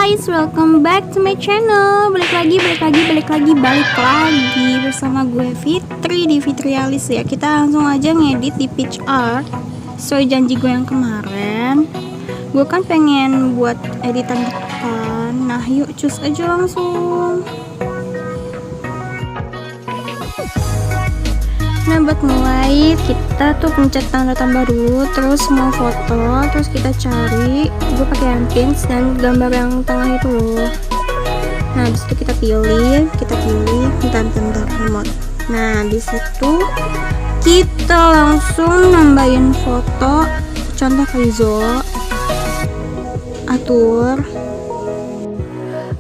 guys, welcome back to my channel. Balik lagi bersama gue Fitri di Fitrialis ya. Kita langsung aja ngedit di Peach Art. Sesuai janji gue yang kemarin, gue kan pengen buat editan depan. Nah yuk cus aja langsung. Nah buat mulai kita tuh pencet tanda tambah dulu, terus mau foto, terus kita cari, gue pakai Pins dan gambar yang tengah itu loh. Nah habis itu kita pilih, bentar remote. Nah habis itu kita langsung nambahin foto, contoh kayak Zo,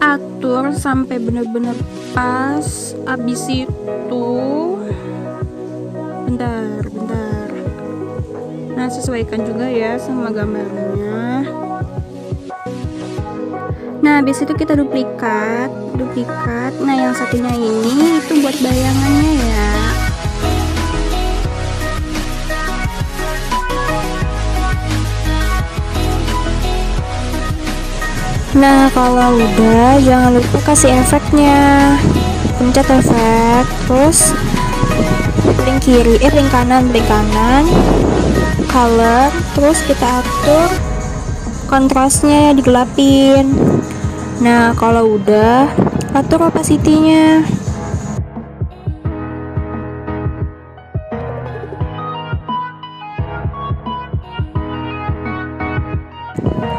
atur sampai bener-bener pas. Abis itu bentar, nah sesuaikan juga ya sama gambarnya. Nah habis itu kita duplikat. Nah yang satunya ini itu buat bayangannya ya. Nah kalau udah jangan lupa kasih efeknya, pencet efek, terus link kanan color, terus kita atur kontrasnya digelapin. Nah kalau udah atur opacity-nya.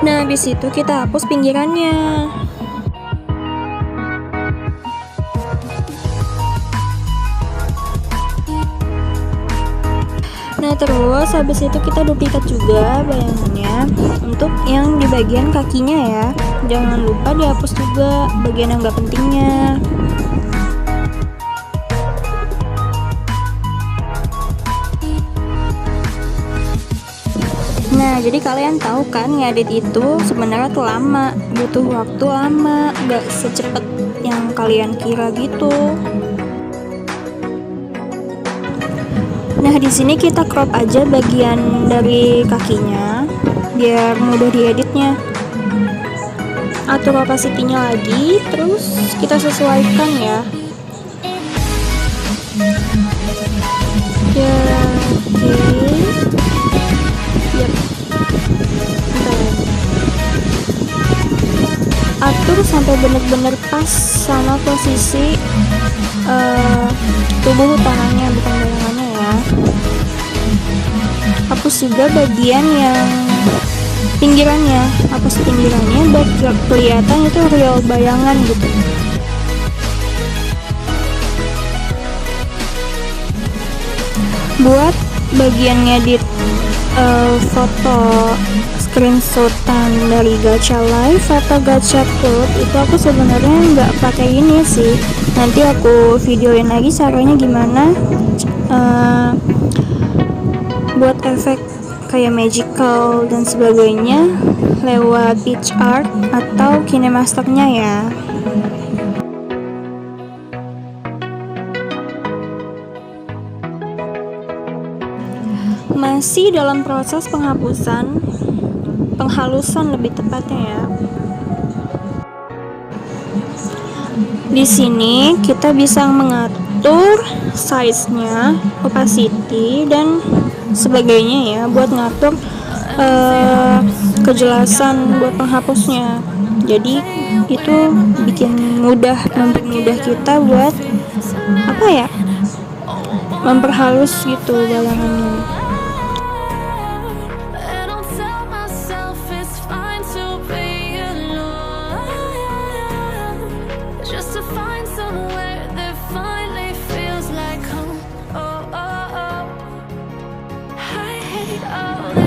Nah habis itu kita hapus pinggirannya. Nah terus habis itu kita duplikat juga bayangannya untuk yang di bagian kakinya ya. Jangan lupa dihapus juga bagian yang gak pentingnya. Nah jadi kalian tahu kan ngedit itu sebenarnya tuh lama, butuh waktu lama, gak secepat yang kalian kira gitu. Nah di sini kita crop aja bagian dari kakinya biar mudah dieditnya. Atur opacity-nya lagi, terus kita sesuaikan ya. Ya, oke. Yap. Atur sampai bener-bener pas sama posisi tubuh utamanya, bukan bayangannya ya. Hapus juga bagian yang pinggirannya, biar kelihatan itu real bayangan gitu. Buat bagian ngedit foto screenshotan dari gacha live atau gacha code itu aku sebenarnya nggak pakai ini sih. Nanti aku videoin lagi caranya gimana buat efek kayak magical dan sebagainya lewat Peach Art atau KineMaster-nya ya. Masih dalam proses penghalusan lebih tepatnya ya. Di sini kita bisa mengatur size-nya, opacity dan sebagainya ya, buat ngatur kejelasan buat penghapusnya. Jadi itu bikin mempermudah kita buat memperhalus gitu bayangannya.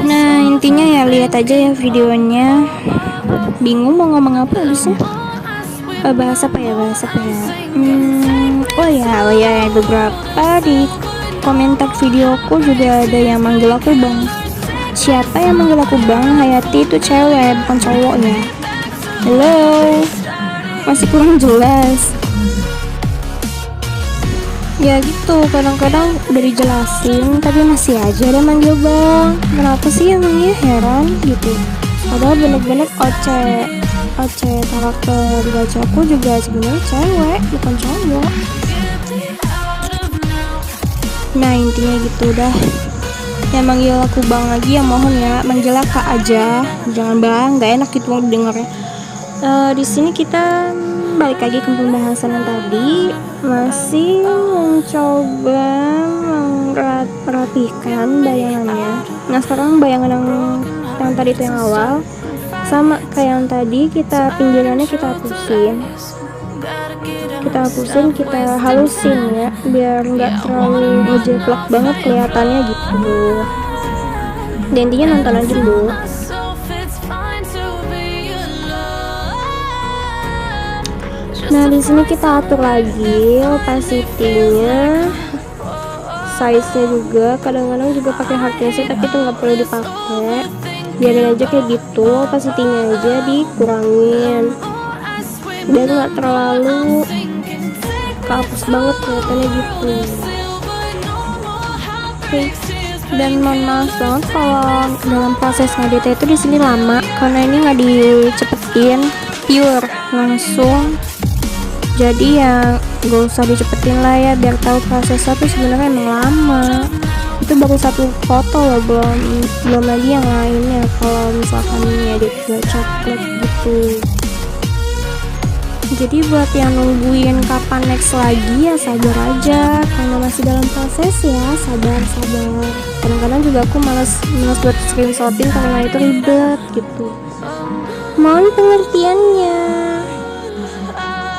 Nah intinya ya lihat aja ya videonya. Bingung mau ngomong apa habisnya? Bahas apa ya? Oh ya, beberapa di komentar videoku juga ada yang manggil aku bang. Siapa yang manggil aku bang? Hayati itu cewek bukan cowok ya. Halo, masih kurang jelas. Ya gitu, kadang-kadang udah dijelasin tapi masih aja ada manggil bang. Kenapa sih emangnya, heran gitu. Padahal bener-bener kocek. karakter gachaku juga sebenarnya cewek, bukan cowok. Nah intinya gitu dah. Yang manggil aku bang lagi ya mohon ya, manggil kak aja, jangan bang, nggak enak gitu dengarnya. Di sini kita balik lagi ke pembahasan yang tadi, masih mencoba merapikan bayangannya. Nah sekarang bayangan yang tadi itu yang awal sama kayak yang tadi, kita pinggirannya kita hapusin, kita halusin ya, biar nggak terlalu ngejeplak banget kelihatannya gitu. Dan intinya nonton aja dulu. Nah di sini kita atur lagi opacity-nya, size-nya juga. Kadang-kadang juga pakai hardness tapi itu nggak perlu dipakai, biarin aja kayak gitu. Opacity-nya aja dikurangin biar nggak terlalu kehapus banget kelihatannya gitu. Dan mohon maaf banget kalau dalam proses ngedit itu di sini lama, karena ini nggak dicepetin, pure langsung. Jadi ya gak usah dicepetin lah ya, biar tahu prosesnya tuh sebenarnya emang lama. Itu baru satu foto loh, belum lagi yang lainnya. Kalau misalkan ngedit coklat gitu. Jadi buat yang nungguin kapan next lagi ya sabar aja, karena masih dalam proses ya, sabar. Kadang-kadang juga aku malas buat screenshotin karena itu ribet gitu. Mohon pengertiannya.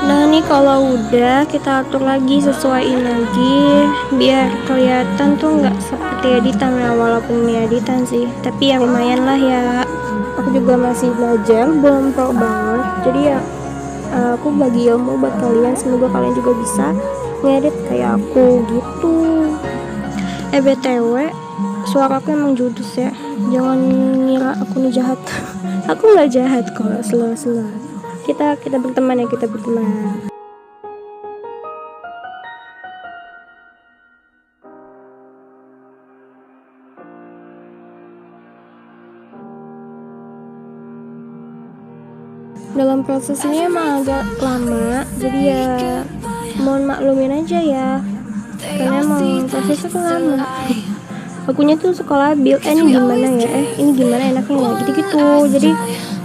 Nah nih kalau udah kita atur lagi, sesuaiin lagi biar kelihatan tuh nggak seperti editan ya, walaupun ini editan sih, tapi ya lumayan lah ya. Aku juga masih belajar, belum pro banget, jadi ya aku bagi ilmu buat kalian, semoga kalian juga bisa ngedit kayak aku gitu. BTW suara aku emang judus ya, jangan ngira aku nih jahat. Aku nggak jahat kok, slow. Kita berteman ya, kita berteman. Dalam proses ini emang agak lama, jadi ya mohon maklumin aja ya, karena emang prosesnya tuh lama. Akunya tuh suka labil, ini gimana ya, ini gimana enaknya ya, gitu-gitu. Jadi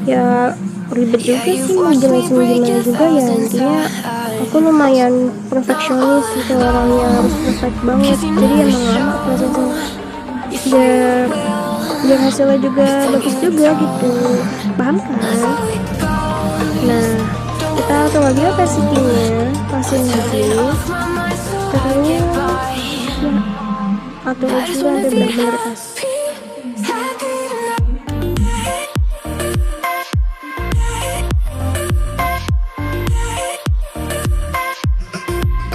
ya ribet juga sih mau jelasin gimana juga ya. Intinya aku lumayan perfeksionis gitu, orangnya harus perfect banget, jadi emang lama prosesnya biar hasilnya juga bagus juga gitu, paham kan? Nah kita atur lagi opacity-nya, pasin lagi, pokoknya ya, atur aja sampai benar-benar pas.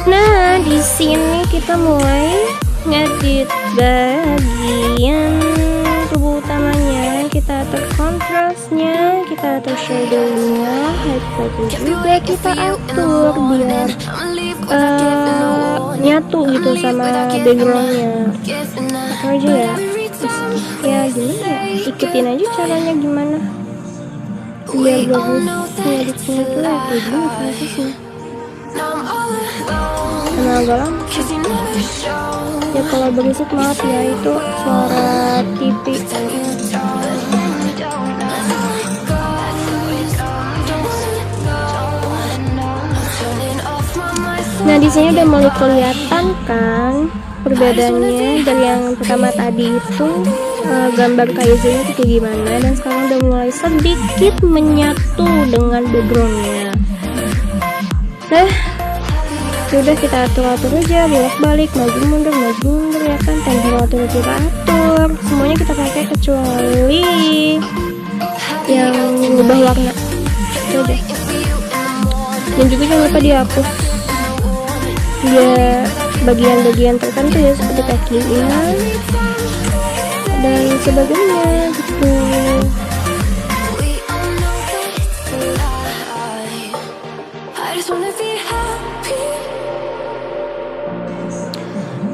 Nah di sini kita mulai ngedit bagian tubuh utamanya. Kita atur kontrasnya, kita atur shadownya, highlightnya juga kita atur biar nyatu gitu sama backgroundnya. Atur aja ya. Terus, ya gimana ya, ikutin aja caranya gimana biar bagus ngeditnya itu ya, kayak gini prosesnya. Karena agak lama ya, kalau berisik maaf ya, itu suara TV. Nah di sini udah mulai kelihatan kan perbedaannya dari yang pertama tadi itu, gambar Kaizennya itu kayak gimana, dan sekarang udah mulai sedikit menyatu dengan backgroundnya. Nah udah kita atur aja, bolak-balik, maju mundur ya kan, temperatur kita atur, semuanya kita pakai kecuali yang mengubah warna itu aja. Dan juga jangan lupa dihapus ya bagian-bagian tertentu ya, seperti kakinya dan sebagainya gitu.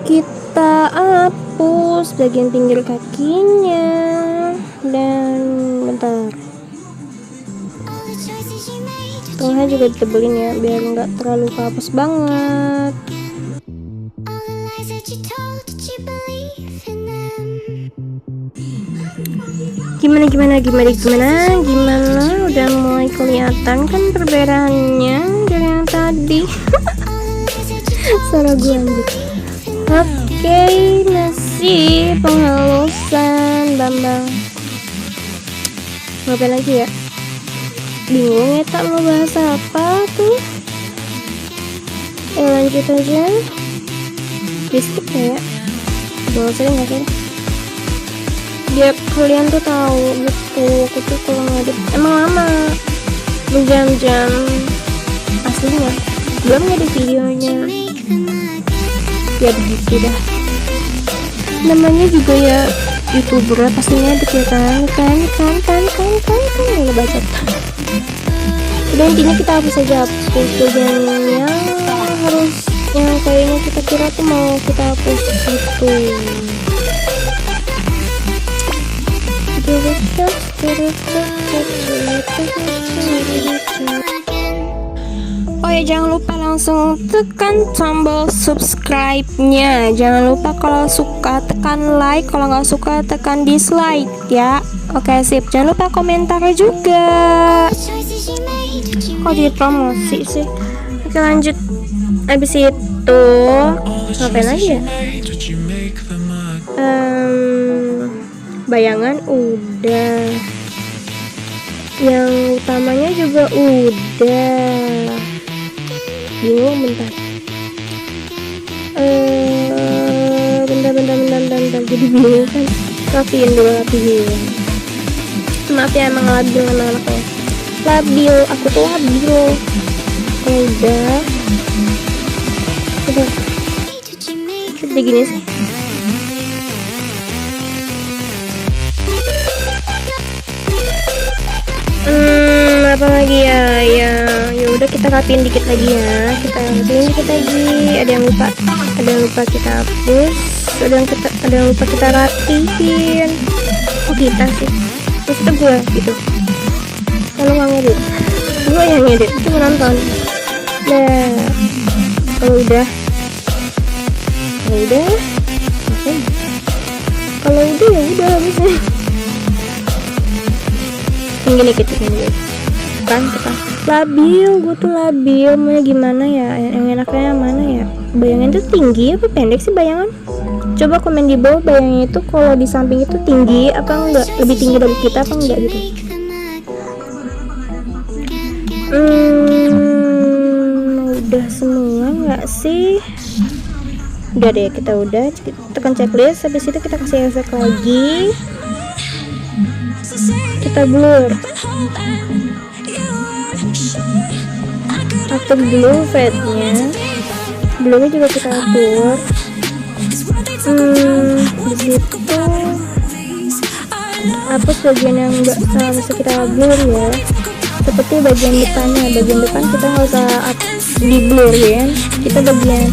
Kita hapus bagian pinggir kakinya dan bentar. tengahnya juga ditebelin ya biar nggak terlalu hapus banget. Gimana udah mulai kelihatan kan perbedaannya dari yang tadi. Suara gue anjir. Oke, masih penghalusan Bambang. Ngapain lagi ya? Bingung ya tak mau bahas apa tuh. Lanjut aja. Bistik ya. Boleh sering gak sih? Biar kalian tuh tahu gitu. Aku tuh kalau ngedit emang lama, berjam-jam aslinya. Belum ngedit videonya. Ya begitu dah. Namanya juga ya YouTuber pastinya edit ya kan nggak baca. Udah intinya kita hapus aja, hapus bagiannya harus yang kayaknya kita kira tuh mau kita hapus gitu. Oh ya, jangan lupa langsung tekan tombol subscribe-nya. Jangan lupa kalau suka tekan like, kalau nggak suka tekan dislike ya. Oke sip, jangan lupa komentar juga. Kok jadi promosi sih? Oke lanjut. Abis itu ngapain lagi ya? Bayangan udah, yang utamanya juga udah. Bingung bentar. Bentar. Jadi bingung kan. Rapiin dulu. Maaf ya, emang labil anak-anaknya. Labil, aku tuh labil. Udah. Jadi gini sih. Apa lagi ya? Ya udah kita rapiin dikit lagi ya. Kita rapiin dikit lagi. Ada yang lupa kita hapus. Ada yang lupa kita rapiin. Oh kita sih. Maksudnya gue gitu. Kalau nggak ngedit, gue yang ngedit, itu menonton. Nah, kalau udah, ya udah habisnya. Gini gitu kan kita labil, gue tuh labil. Mau gimana ya? Yang enaknya yang mana ya? Bayangan itu tinggi apa pendek sih bayangan? Coba komen di bawah, bayangan itu kalau di samping itu tinggi apa enggak? Lebih tinggi dari kita apa enggak gitu? Udah semua nggak sih? Udah deh, kita udah tekan checklist. Habis itu kita kasih efek lagi. Kita blur atau blue fade-nya. Blurnya juga kita atur. Disitu hapus bagian yang enggak bisa kita blur ya. Seperti bagian depannya, bagian depan kita nggak usah di blur ya. Kita bagian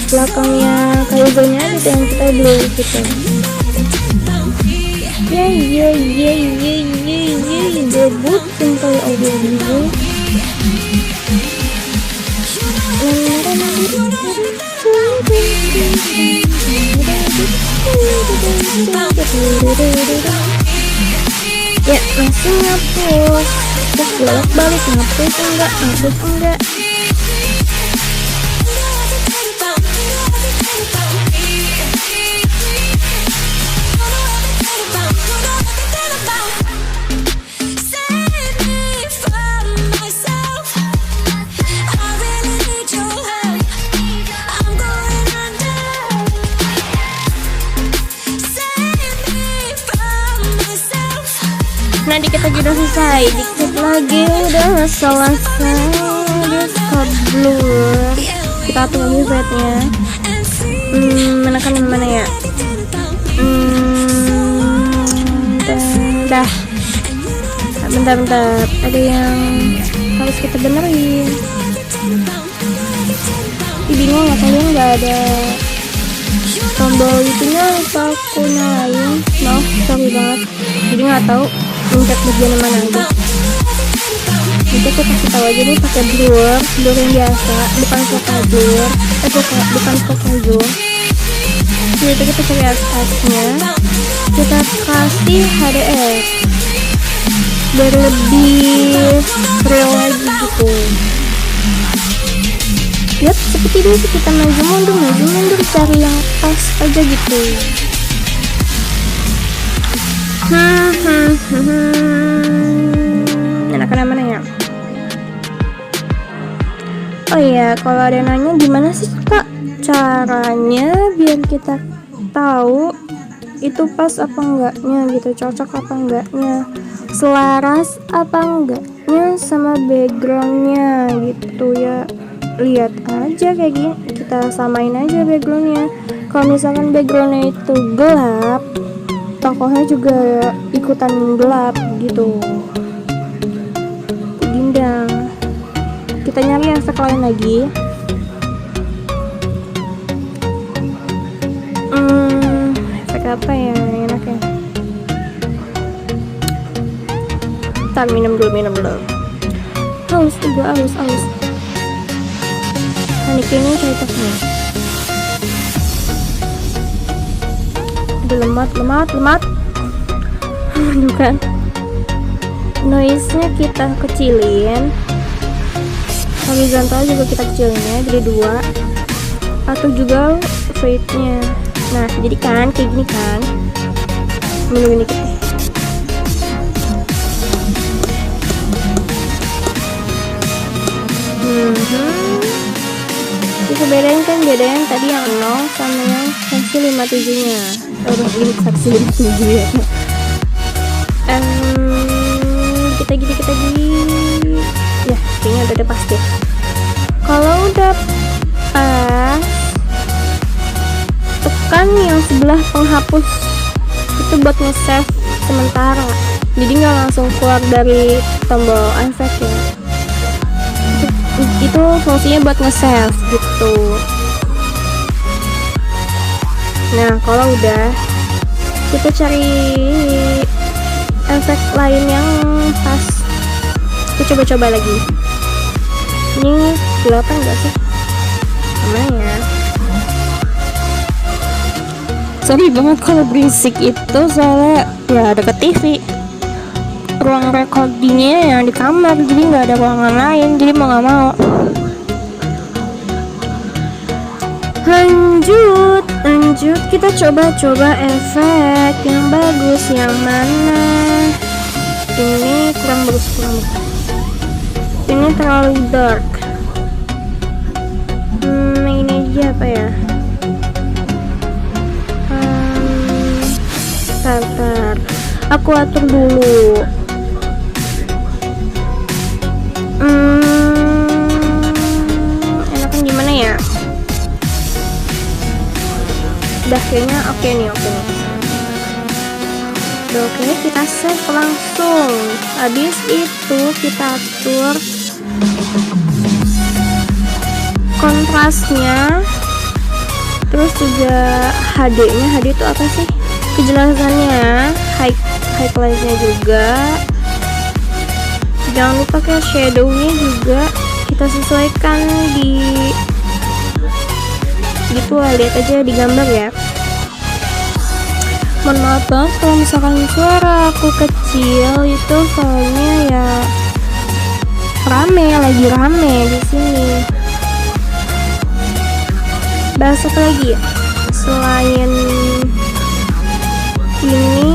belakangnya kaisernya aja yang kita blur gitu. Debut sampai audio dulu. Ya masih ngapus, terus bolak-balik ngapus enggak. Nah dikit lagi udah selesai, dikit lagi udah selesai. Dia blur. Kita atur lagi fade-nya. Menekan yang mana ya? Bentar. Ada yang harus kita benerin. Bingung nggak, kalian nggak ada tombol itunya, lupa aku nyalain. Maaf, sorry banget. Jadi nggak tahu pencet bagian mana aja. Nanti aku kasih tahu aja nih pakai blur yang biasa, bukan blur, bukan blur. Jadi kita cari atasnya, kita kasih HDR biar lebih real lagi gitu. Yap, seperti itu kita maju mundur cari yang pas aja gitu. Enakan mana ya? Oh iya, kalau ada nanya gimana sih Kak caranya biar kita tahu itu pas apa enggaknya gitu, cocok apa enggaknya, selaras apa enggaknya sama backgroundnya gitu ya. Lihat aja kayak gini, kita samain aja backgroundnya. Kalau misalkan backgroundnya itu gelap, tokohnya juga ikutan gelap gitu. Gindang. Kita nyari efek lain lagi. Efek apa ya enak ya? Ntar minum dulu. Haus. Panik ini cocok nih. Udah lemat. Aduh kan. Noise-nya kita kecilin. Horizontal juga kita kecilin ya, jadi 2. Atau juga fade-nya. Nah, jadi kan kayak gini kan. Minum dikit deh. Bisa bedain tadi yang 0 sama yang versi 57 nya. Ini versi 57 ya. Kita gini. Ya, kayaknya udah pas deh. Kalau udah pas, tekan yang sebelah penghapus itu buat nge-save sementara. Jadi nggak langsung keluar dari tombol efek ya. Itu fungsinya buat nge-save gitu. Nah, kalau udah, kita cari efek lain yang pas. Kita coba lagi. Ini kelihatan gak sih? Gimana ya? Sorry banget kalau berisik itu, soalnya ya deket TV. Ruang recordingnya yang di kamar, jadi nggak ada ruangan lain, jadi mau nggak mau. Lanjut kita coba efek yang bagus yang mana. Ini kurang bagus. Ini terlalu dark. Ini aja apa ya? Bentar. Aku atur dulu. Enakan gimana ya? Udah kayaknya oke nih. Oke, kita save langsung. Habis itu kita atur kontrasnya, terus juga HD-nya. HD itu apa sih? Kejelasannya, highlightnya juga. Jangan lupa kayak shadow-nya juga kita sesuaikan di gitu lah, lihat aja di gambar ya. Mohon maaf banget kalau misalkan suara aku kecil, itu soalnya ya lagi rame di sini. Bahas apa lagi ya? Selain ini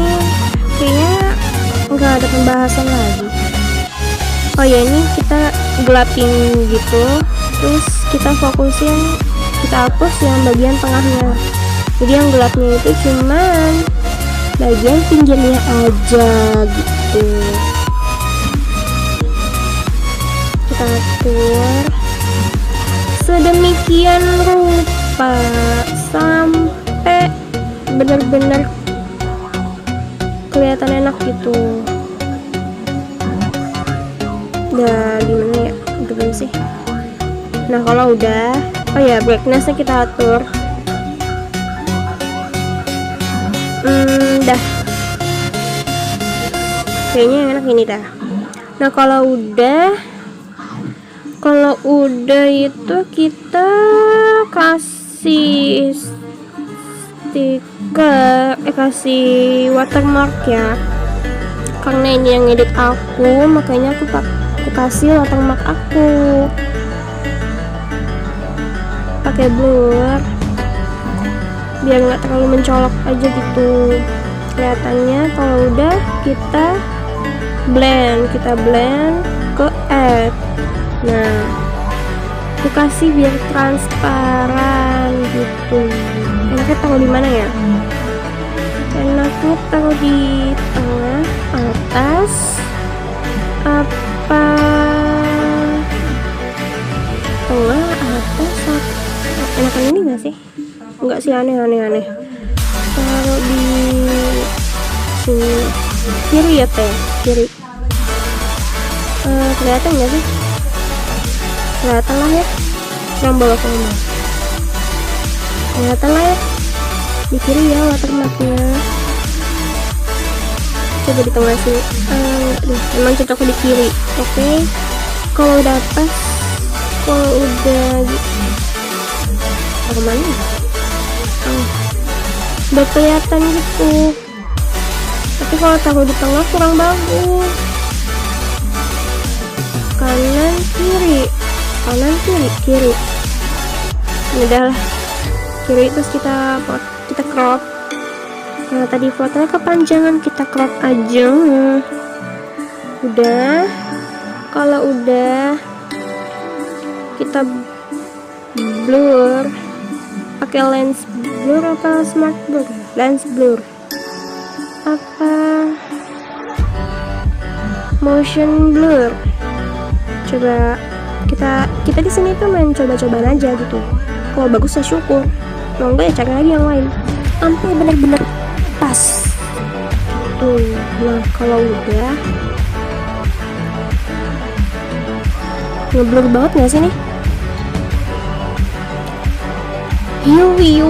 kayaknya nggak ada pembahasan lagi. Oh ya, ini kita gelapin gitu, terus kita hapus yang bagian tengahnya. Jadi yang gelapnya itu cuman bagian pinggirnya aja gitu. Kita atur sedemikian rupa sampai benar-benar kelihatan enak gitu. Udah gimana ya, gimana sih? Nah, kalau udah, oh ya, brightness-nya kita atur. Dah. Kayaknya yang enak ini dah. Nah, kalau udah, Kalau udah itu kita kasih stiker, kasih watermark ya. Karena ini yang edit aku, makanya aku kasih watermark aku pakai blur biar nggak terlalu mencolok aja gitu kelihatannya. Kalau udah kita blend ke add. Nah, aku kasih biar transparan gitu. Enaknya taruh di mana ya? Enaknya taruh di tengah, atas, apa? Tengah, atas, enakan ini nggak sih? Enggak sih, aneh. Taruh di sini, kiri ya teh, kiri. Kelihatan nggak sih? Kelihatan lah ya. Yang bawah kelihatan lah ya. Di kiri ya watermarknya. Coba di tengah sini. Emang cocok di kiri. Oke. Kalau udah pas, kalau udah kemana? Udah kelihatan gitu. Tapi kalau taruh di tengah kurang bagus. Kanan kiri. Udah lah, kiri terus kita crop. Nah, tadi fotonya kepanjangan, kita crop aja. Udah. Kalau udah kita blur pakai lens blur apa smart blur? Lens blur apa motion blur? Coba kita di sini tuh main coba-cobaan aja gitu. Kalau bagus ya syukur, kalau enggak ya cari lagi yang lain sampai bener-bener pas tuh. Nah, kalau udah ngeblur banget nggak sih nih? Yuwi.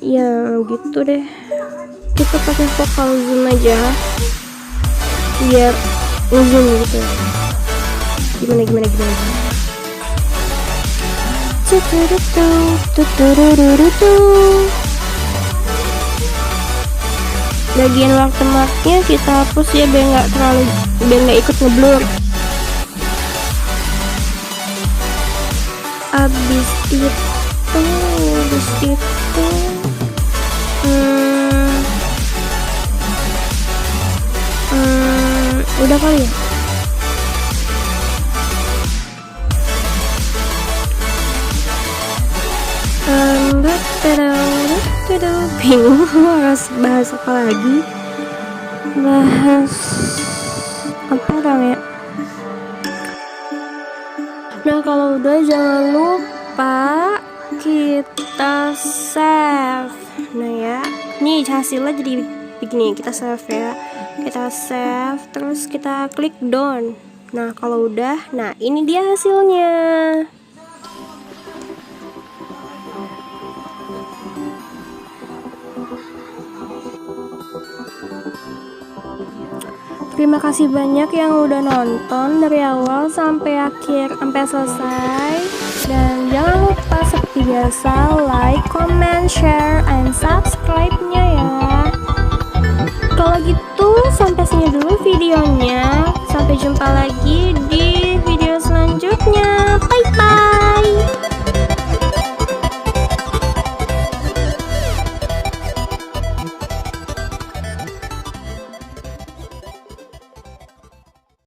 Ya gitu deh. Kita pakai focal zoom aja biar zoom gitu. Gimana. Bagian watermarknya kita hapus ya biar nggak ikut ngeblur. Abis itu udah kali ya. Bingung harus bahas apa lagi. Bahas apa dong ya? Nah, kalau udah jangan lupa kita save. Nah ya, nih hasilnya jadi begini. Kita save ya. Kita save, terus kita klik done. Nah, kalau udah, nah ini dia hasilnya. Terima kasih banyak yang udah nonton dari awal sampai akhir, sampai selesai. Dan jangan lupa seperti biasa like, comment, share, and subscribe-nya ya. Kalau gitu sampai sini dulu videonya. Sampai jumpa lagi di video selanjutnya.